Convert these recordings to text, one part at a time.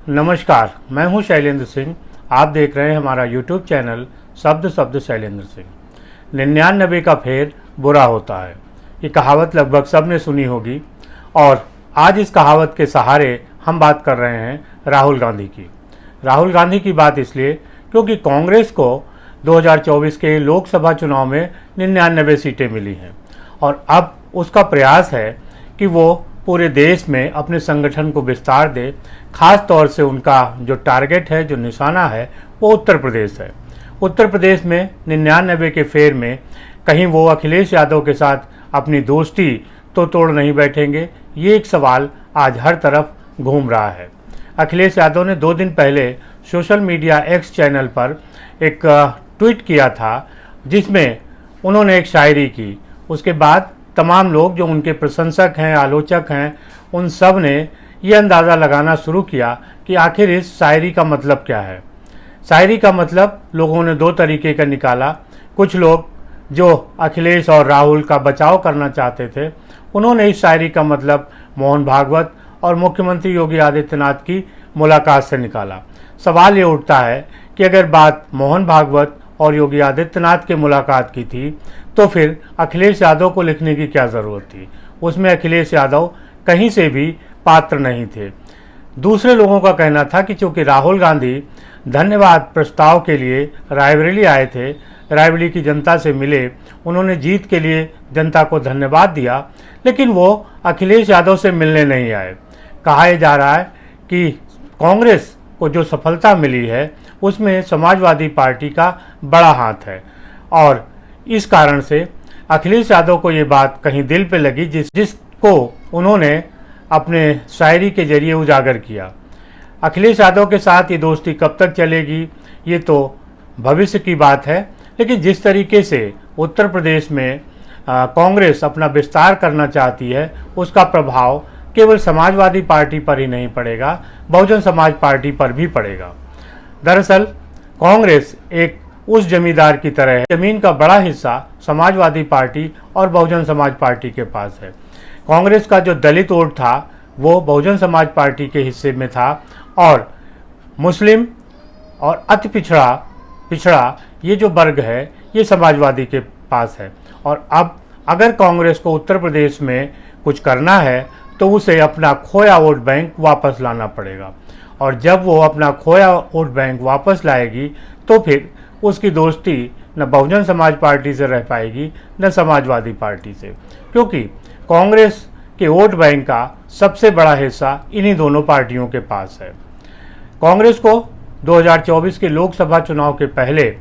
नमस्कार, मैं हूं शैलेंद्र सिंह। आप देख रहे हैं हमारा यूट्यूब चैनल शब्द शब्द शैलेंद्र सिंह। 99 का फेर बुरा होता है, ये कहावत लगभग सब ने सुनी होगी। और आज इस कहावत के सहारे हम बात कर रहे हैं राहुल गांधी की। राहुल गांधी की बात इसलिए क्योंकि कांग्रेस को 2024 के लोकसभा चुनाव में 99 सीटें मिली हैं और अब उसका प्रयास है कि वो पूरे देश में अपने संगठन को विस्तार दे। खास तौर से उनका जो टारगेट है, जो निशाना है, वो उत्तर प्रदेश है। उत्तर प्रदेश में 99 के फेर में कहीं वो अखिलेश यादव के साथ अपनी दोस्ती तो तोड़ नहीं बैठेंगे, ये एक सवाल आज हर तरफ घूम रहा है। अखिलेश यादव ने 2 दिन पहले सोशल मीडिया एक्स चैनल पर एक ट्वीट किया था जिसमें उन्होंने एक शायरी की। उसके बाद तमाम लोग जो उनके प्रशंसक हैं, आलोचक हैं, उन सब ने ये अंदाज़ा लगाना शुरू किया कि आखिर इस शायरी का मतलब क्या है। शायरी का मतलब लोगों ने 2 तरीके का निकाला। कुछ लोग जो अखिलेश और राहुल का बचाव करना चाहते थे, उन्होंने इस शायरी का मतलब मोहन भागवत और मुख्यमंत्री योगी आदित्यनाथ की मुलाकात से निकाला। सवाल ये उठता है कि अगर बात मोहन भागवत और योगी आदित्यनाथ के मुलाकात की थी तो फिर अखिलेश यादव को लिखने की क्या ज़रूरत थी। उसमें अखिलेश यादव कहीं से भी पात्र नहीं थे। दूसरे लोगों का कहना था कि चूँकि राहुल गांधी धन्यवाद प्रस्ताव के लिए रायबरेली आए थे, रायबरेली की जनता से मिले, उन्होंने जीत के लिए जनता को धन्यवाद दिया, लेकिन वो अखिलेश यादव से मिलने नहीं आए। कहा जा रहा है कि कांग्रेस को जो सफलता मिली है उसमें समाजवादी पार्टी का बड़ा हाथ है और इस कारण से अखिलेश यादव को ये बात कहीं दिल पे लगी जिसको उन्होंने अपने शायरी के जरिए उजागर किया। अखिलेश यादव के साथ ये दोस्ती कब तक चलेगी ये तो भविष्य की बात है, लेकिन जिस तरीके से उत्तर प्रदेश में कांग्रेस अपना विस्तार करना चाहती है उसका प्रभाव केवल समाजवादी पार्टी पर ही नहीं पड़ेगा, बहुजन समाज पार्टी पर भी पड़ेगा। दरअसल कांग्रेस एक उस जमींदार की तरह है, जमीन का बड़ा हिस्सा समाजवादी पार्टी और बहुजन समाज पार्टी के पास है। कांग्रेस का जो दलित वोट था वो बहुजन समाज पार्टी के हिस्से में था और मुस्लिम और अति पिछड़ा ये जो वर्ग है ये समाजवादी के पास है। और अब अगर कांग्रेस को उत्तर प्रदेश में कुछ करना है तो उसे अपना खोया वोट बैंक वापस लाना पड़ेगा और जब वो अपना खोया वोट बैंक वापस लाएगी तो फिर उसकी दोस्ती न बहुजन समाज पार्टी से रह पाएगी न समाजवादी पार्टी से, क्योंकि कांग्रेस के वोट बैंक का सबसे बड़ा हिस्सा इन्हीं दोनों पार्टियों के पास है। कांग्रेस को 2024 के लोकसभा चुनाव के पहले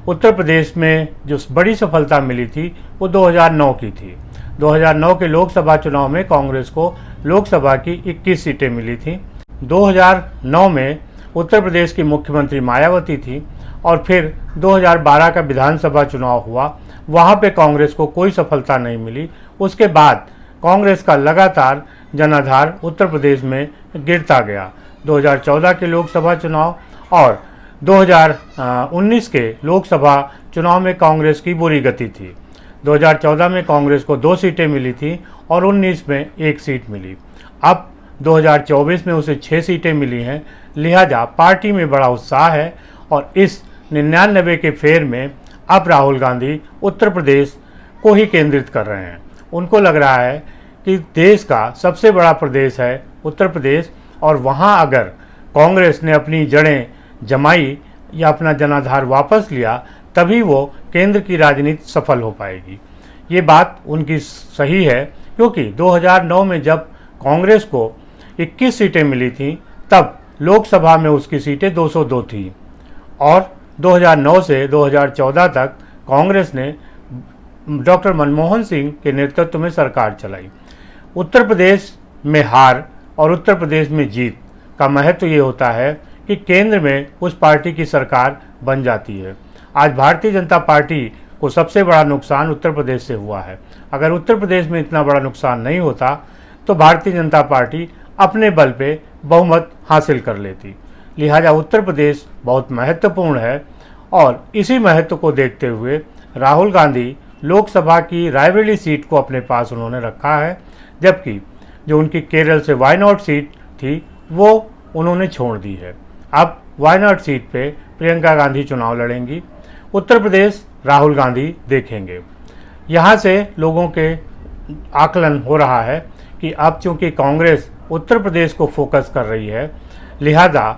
उत्तर प्रदेश में जो बड़ी सफलता मिली थी वो 2009 की थी। 2009 के लोकसभा चुनाव में कांग्रेस को लोकसभा की 21 सीटें मिली थी। 2009 में उत्तर प्रदेश की मुख्यमंत्री मायावती थी और फिर 2012 का विधानसभा चुनाव हुआ, वहाँ पे कांग्रेस को कोई सफलता नहीं मिली। उसके बाद कांग्रेस का लगातार जनाधार उत्तर प्रदेश में गिरता गया। 2014 के लोकसभा चुनाव और 2019 के लोकसभा चुनाव में कांग्रेस की बुरी गति थी। 2014 में कांग्रेस को 2 सीटें मिली थी और 19 में 1 सीट मिली। अब 2024 में उसे 6 सीटें मिली हैं, लिहाजा पार्टी में बड़ा उत्साह है और इस 99 के फेर में अब राहुल गांधी उत्तर प्रदेश को ही केंद्रित कर रहे हैं। उनको लग रहा है कि देश का सबसे बड़ा प्रदेश है उत्तर प्रदेश और वहाँ अगर कांग्रेस ने अपनी जड़ें जमाई या अपना जनाधार वापस लिया तभी वो केंद्र की राजनीति सफल हो पाएगी। ये बात उनकी सही है, क्योंकि 2009 में जब कांग्रेस को 21 सीटें मिली थी तब लोकसभा में उसकी सीटें 202 थी और 2009 से 2014 तक कांग्रेस ने डॉक्टर मनमोहन सिंह के नेतृत्व में सरकार चलाई। उत्तर प्रदेश में हार और उत्तर प्रदेश में जीत का महत्व ये होता है कि केंद्र में उस पार्टी की सरकार बन जाती है। आज भारतीय जनता पार्टी को सबसे बड़ा नुकसान उत्तर प्रदेश से हुआ है। अगर उत्तर प्रदेश में इतना बड़ा नुकसान नहीं होता तो भारतीय जनता पार्टी अपने बल पे बहुमत हासिल कर लेती। लिहाजा उत्तर प्रदेश बहुत महत्वपूर्ण है और इसी महत्व को देखते हुए राहुल गांधी लोकसभा की रायबरेली सीट को अपने पास उन्होंने रखा है, जबकि जो उनकी केरल से वायनाड सीट थी वो उन्होंने छोड़ दी है। अब वायनाड सीट पे प्रियंका गांधी चुनाव लड़ेंगी। उत्तर प्रदेश राहुल गांधी देखेंगे। यहाँ से लोगों के आकलन हो रहा है कि अब चूंकि कांग्रेस उत्तर प्रदेश को फोकस कर रही है, लिहाजा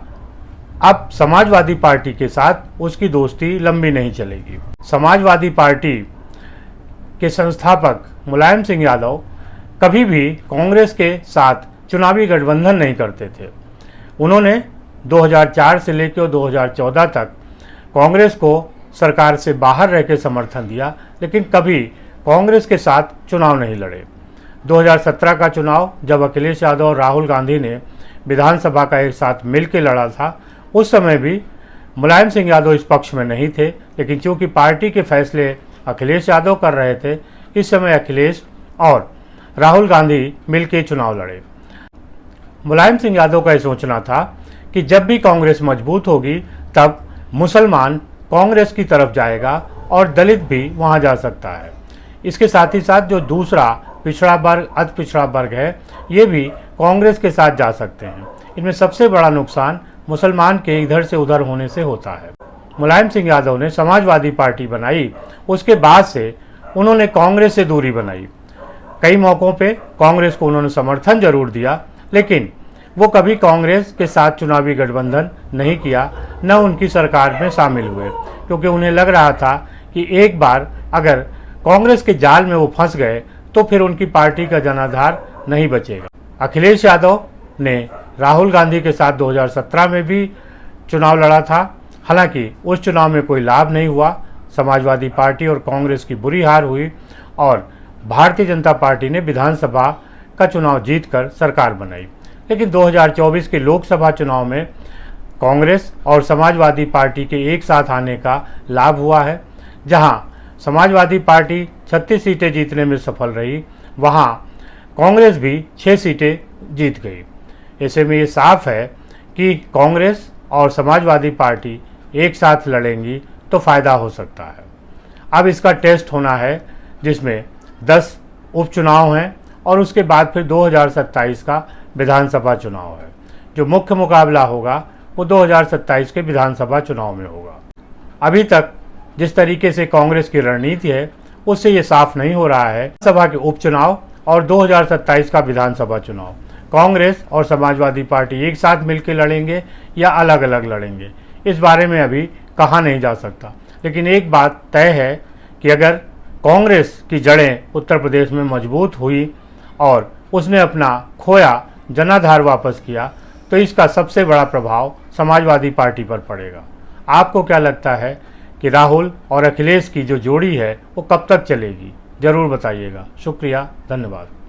अब समाजवादी पार्टी के साथ उसकी दोस्ती लंबी नहीं चलेगी। समाजवादी पार्टी के संस्थापक मुलायम सिंह यादव कभी भी कांग्रेस के साथ चुनावी गठबंधन नहीं करते थे। उन्होंने 2004 से लेकर 2014 तक कांग्रेस को सरकार से बाहर रह के समर्थन दिया, लेकिन कभी कांग्रेस के साथ चुनाव नहीं लड़े। 2017 का चुनाव जब अखिलेश यादव और राहुल गांधी ने विधानसभा का एक साथ मिलकर लड़ा था, उस समय भी मुलायम सिंह यादव इस पक्ष में नहीं थे, लेकिन चूंकि पार्टी के फैसले अखिलेश यादव कर रहे थे, इस समय अखिलेश और राहुल गांधी मिलकर चुनाव लड़े। मुलायम सिंह यादव का यह सोचना था कि जब भी कांग्रेस मजबूत होगी तब मुसलमान कांग्रेस की तरफ जाएगा और दलित भी वहां जा सकता है। इसके साथ ही साथ जो दूसरा पिछड़ा वर्ग, अति पिछड़ा वर्ग है, ये भी कांग्रेस के साथ जा सकते हैं। इनमें सबसे बड़ा नुकसान मुसलमान के इधर से उधर होने से होता है। मुलायम सिंह यादव ने समाजवादी पार्टी बनाई, उसके बाद से उन्होंने कांग्रेस से दूरी बनाई। कई मौक़ों पे कांग्रेस को उन्होंने समर्थन जरूर दिया, लेकिन वो कभी कांग्रेस के साथ चुनावी गठबंधन नहीं किया, न उनकी सरकार में शामिल हुए, क्योंकि उन्हें लग रहा था कि एक बार अगर कांग्रेस के जाल में वो फंस गए तो फिर उनकी पार्टी का जनाधार नहीं बचेगा। अखिलेश यादव ने राहुल गांधी के साथ 2017 में भी चुनाव लड़ा था, हालांकि उस चुनाव में कोई लाभ नहीं हुआ। समाजवादी पार्टी और कांग्रेस की बुरी हार हुई और भारतीय जनता पार्टी ने विधानसभा का चुनाव जीतकर सरकार बनाई। लेकिन 2024 के लोकसभा चुनाव में कांग्रेस और समाजवादी पार्टी के एक साथ आने का लाभ हुआ है। जहां समाजवादी पार्टी 36 सीटें जीतने में सफल रही, वहां कांग्रेस भी 6 सीटें जीत गई। ऐसे में ये साफ है कि कांग्रेस और समाजवादी पार्टी एक साथ लड़ेंगी तो फ़ायदा हो सकता है। अब इसका टेस्ट होना है, जिसमें 10 उपचुनाव हैं और उसके बाद फिर 2027 का विधानसभा चुनाव है। जो मुख्य मुकाबला होगा वो 2027 के विधानसभा चुनाव में होगा। अभी तक जिस तरीके से कांग्रेस की रणनीति है, उससे ये साफ नहीं हो रहा है सभा के उपचुनाव और 2027 का विधानसभा चुनाव कांग्रेस और समाजवादी पार्टी एक साथ मिलकर लड़ेंगे या अलग अलग लड़ेंगे, इस बारे में अभी कहा नहीं जा सकता। लेकिन एक बात तय है कि अगर कांग्रेस की जड़ें उत्तर प्रदेश में मजबूत हुई और उसने अपना खोया जनाधार वापस किया, तो इसका सबसे बड़ा प्रभाव समाजवादी पार्टी पर पड़ेगा। आपको क्या लगता है कि राहुल और अखिलेश की जो जोड़ी है वो कब तक चलेगी? ज़रूर बताइएगा। शुक्रिया, धन्यवाद।